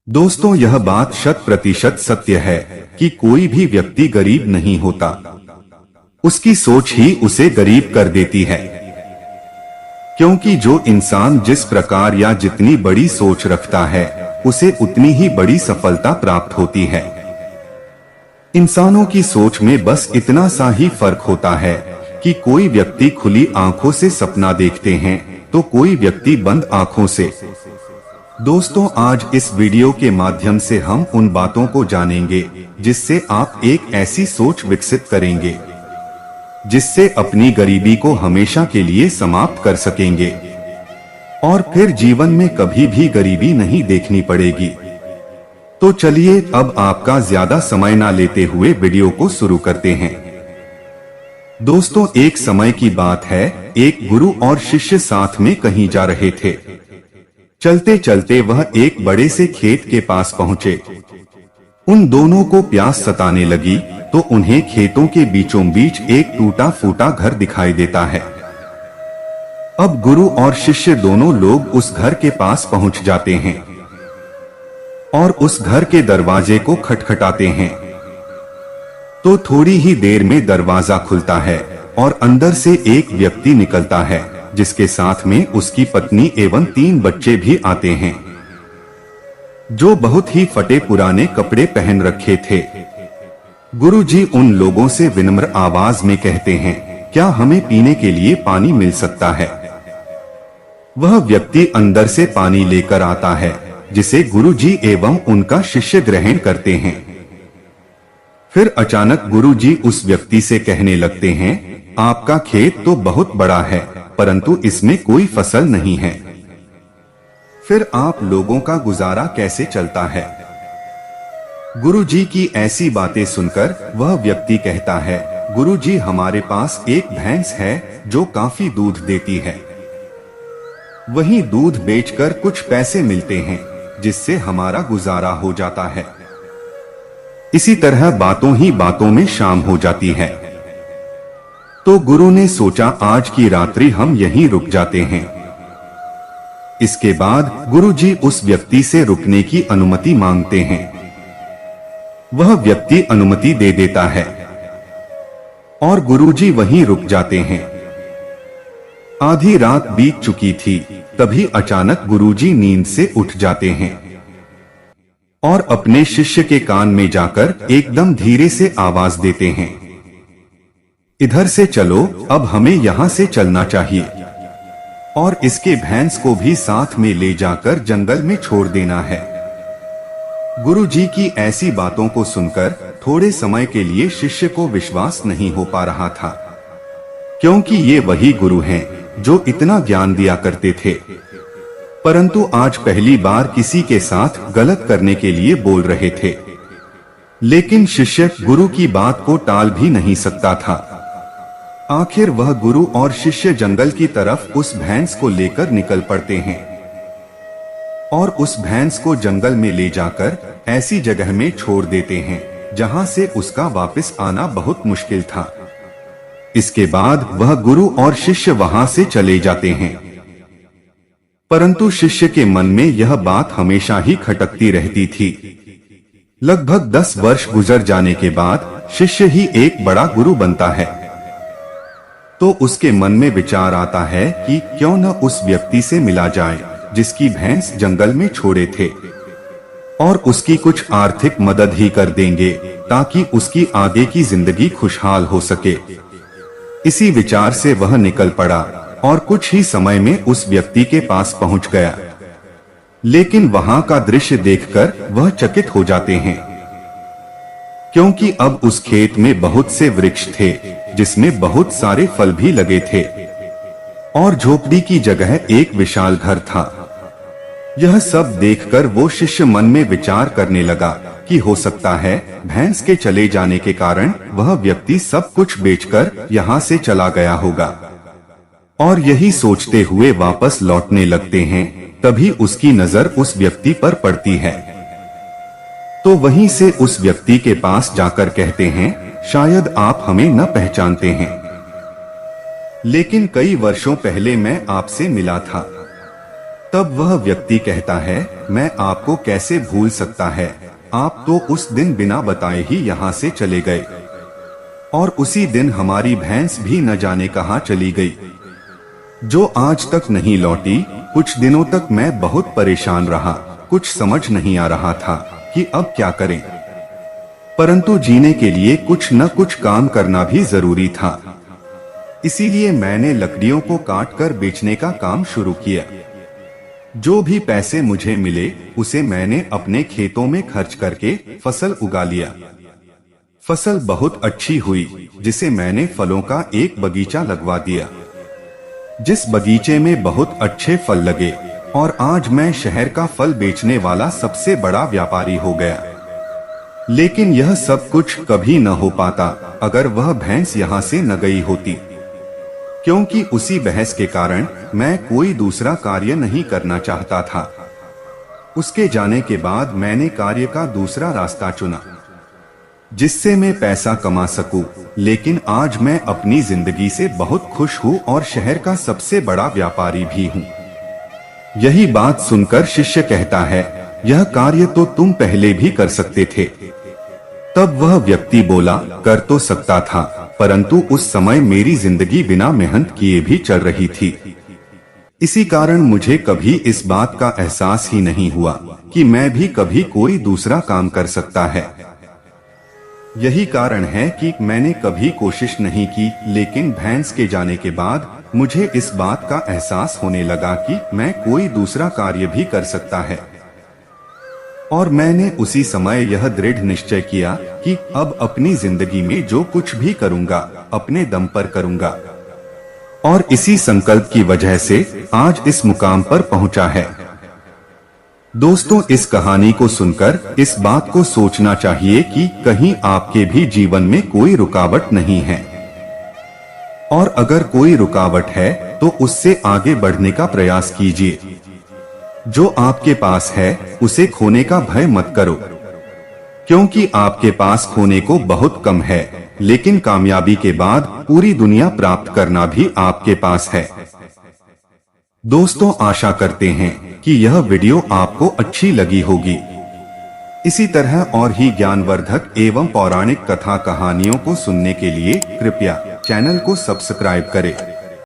दोस्तों, यह बात 100% सत्य है कि कोई भी व्यक्ति गरीब नहीं होता। उसकी सोच ही उसे गरीब कर देती है, क्योंकि जो इंसान जिस प्रकार या जितनी बड़ी सोच रखता है उसे उतनी ही बड़ी सफलता प्राप्त होती है। इंसानों की सोच में बस इतना सा ही फर्क होता है कि कोई व्यक्ति खुली आंखों से सपना देखते हैं तो कोई व्यक्ति बंद आंखों से। दोस्तों, आज इस वीडियो के माध्यम से हम उन बातों को जानेंगे जिससे आप एक ऐसी सोच विकसित करेंगे जिससे अपनी गरीबी को हमेशा के लिए समाप्त कर सकेंगे और फिर जीवन में कभी भी गरीबी नहीं देखनी पड़ेगी। तो चलिए अब आपका ज्यादा समय ना लेते हुए वीडियो को शुरू करते हैं। दोस्तों, एक समय की बात है, एक गुरु और शिष्य साथ में कहीं जा रहे थे। चलते चलते वह एक बड़े से खेत के पास पहुंचे। उन दोनों को प्यास सताने लगी तो उन्हें खेतों के बीचों बीच एक टूटा फूटा घर दिखाई देता है। अब गुरु और शिष्य दोनों लोग उस घर के पास पहुंच जाते हैं और उस घर के दरवाजे को खटखटाते हैं। तो थोड़ी ही देर में दरवाजा खुलता है और अंदर से एक व्यक्ति निकलता है जिसके साथ में उसकी पत्नी एवं 3 बच्चे भी आते हैं, जो बहुत ही फटे पुराने कपड़े पहन रखे थे। गुरुजी उन लोगों से विनम्र आवाज में कहते हैं, क्या हमें पीने के लिए पानी मिल सकता है? वह व्यक्ति अंदर से पानी लेकर आता है जिसे गुरुजी एवं उनका शिष्य ग्रहण करते हैं। फिर अचानक गुरुजी उस व्यक्ति से कहने लगते हैं, आपका खेत तो बहुत बड़ा है परंतु इसमें कोई फसल नहीं है, फिर आप लोगों का गुजारा कैसे चलता है? गुरुजी की ऐसी बातें सुनकर वह व्यक्ति कहता है, गुरुजी हमारे पास एक भैंस है जो काफी दूध देती है। वही दूध बेचकर कुछ पैसे मिलते हैं जिससे हमारा गुजारा हो जाता है। इसी तरह बातों ही बातों में शाम हो जाती है। तो गुरु ने सोचा आज की रात्रि हम यहीं रुक जाते हैं। इसके बाद गुरुजी उस व्यक्ति से रुकने की अनुमति मांगते हैं। वह व्यक्ति अनुमति दे देता है और गुरुजी वहीं रुक जाते हैं। आधी रात बीत चुकी थी, तभी अचानक गुरुजी नींद से उठ जाते हैं और अपने शिष्य के कान में जाकर एकदम धीरे से आवाज देते हैं, इधर से चलो, अब हमें यहाँ से चलना चाहिए और इसके भैंस को भी साथ में ले जाकर जंगल में छोड़ देना है। गुरुजी की ऐसी बातों को सुनकर थोड़े समय के लिए शिष्य को विश्वास नहीं हो पा रहा था, क्योंकि ये वही गुरु हैं जो इतना ज्ञान दिया करते थे, परंतु आज पहली बार किसी के साथ गलत करने के लिए बोल रहे थे। लेकिन शिष्य गुरु की बात को टाल भी नहीं सकता था। आखिर वह गुरु और शिष्य जंगल की तरफ उस भैंस को लेकर निकल पड़ते हैं और उस भैंस को जंगल में ले जाकर ऐसी जगह में छोड़ देते हैं जहां से उसका वापस आना बहुत मुश्किल था। इसके बाद वह गुरु और शिष्य वहां से चले जाते हैं, परंतु शिष्य के मन में यह बात हमेशा ही खटकती रहती थी। लगभग 10 वर्ष गुजर जाने के बाद शिष्य ही एक बड़ा गुरु बनता है। तो उसके मन में विचार आता है कि क्यों न उस व्यक्ति से मिला जाए जिसकी भैंस जंगल में छोड़े थे और उसकी कुछ आर्थिक मदद ही कर देंगे ताकि उसकी आगे की जिंदगी खुशहाल हो सके। इसी विचार से वह निकल पड़ा और कुछ ही समय में उस व्यक्ति के पास पहुंच गया। लेकिन वहां का दृश्य देखकर वह चकित हो जाते हैं, क्योंकि अब उस खेत में बहुत से वृक्ष थे जिसमें बहुत सारे फल भी लगे थे और झोपड़ी की जगह एक विशाल घर था। यह सब देखकर वो शिष्य मन में विचार करने लगा कि हो सकता है भैंस के चले जाने के कारण वह व्यक्ति सब कुछ बेचकर यहाँ से चला गया होगा। और यही सोचते हुए वापस लौटने लगते हैं, तभी उसकी नजर उस व्यक्ति पर पड़ती है। तो वहीं से उस व्यक्ति के पास जाकर कहते हैं, शायद आप हमें न पहचानते हैं। लेकिन कई वर्षों पहले मैं आपसे मिला था। तब वह व्यक्ति कहता है, मैं आपको कैसे भूल सकता है, आप तो उस दिन बिना बताए ही यहाँ से चले गए और उसी दिन हमारी भैंस भी न जाने कहाँ चली गई, जो आज तक नहीं लौटी। कुछ दिनों तक मैं बहुत परेशान रहा, कुछ समझ नहीं आ रहा था कि अब क्या करें, परंतु जीने के लिए कुछ न कुछ काम करना भी जरूरी था। इसीलिए मैंने लकड़ियों को काट कर बेचने का काम शुरू किया। जो भी पैसे मुझे मिले उसे मैंने अपने खेतों में खर्च करके फसल उगा लिया। फसल बहुत अच्छी हुई, जिसे मैंने फलों का एक बगीचा लगवा दिया, जिस बगीचे में बहुत अच्छे फल लगे और आज मैं शहर का फल बेचने वाला सबसे बड़ा व्यापारी हो गया। लेकिन यह सब कुछ कभी न हो पाता अगर वह भैंस यहाँ से न गई होती, क्योंकि उसी बहस के कारण मैं कोई दूसरा कार्य नहीं करना चाहता था। उसके जाने के बाद मैंने कार्य का दूसरा रास्ता चुना, जिससे मैं पैसा कमा सकूं। लेकिन आज मैं अपनी जिंदगी से बहुत खुश हूं और शहर का सबसे बड़ा व्यापारी भी हूं। यही बात सुनकर शिष्य कहता है, यह कार्य तो तुम पहले भी कर सकते थे। तब वह व्यक्ति बोला, कर तो सकता था, परंतु उस समय मेरी जिंदगी बिना मेहनत किए भी चल रही थी। इसी कारण मुझे कभी इस बात का एहसास ही नहीं हुआ कि मैं भी कभी कोई दूसरा काम कर सकता है। यही कारण है कि मैंने कभी कोशिश नहीं की, लेकिन भैंस के जाने के बाद मुझे इस बात का एहसास होने लगा कि मैं कोई दूसरा कार्य भी कर सकता है। और मैंने उसी समय यह दृढ़ निश्चय किया कि अब अपनी जिंदगी में जो कुछ भी करूंगा अपने दम पर करूंगा। और इसी संकल्प की वजह से आज इस मुकाम पर पहुंचा है। दोस्तों, इस कहानी को सुनकर इस बात को सोचना चाहिए कि कहीं आपके भी जीवन में कोई रुकावट नहीं है, और अगर कोई रुकावट है तो उससे आगे बढ़ने का प्रयास कीजिए। जो आपके पास है उसे खोने का भय मत करो, क्योंकि आपके पास खोने को बहुत कम है, लेकिन कामयाबी के बाद पूरी दुनिया प्राप्त करना भी आपके पास है। दोस्तों, आशा करते हैं कि यह वीडियो आपको अच्छी लगी होगी। इसी तरह और ही ज्ञानवर्धक एवं पौराणिक कथा कहानियों को सुनने के लिए कृपया चैनल को सब्सक्राइब करें।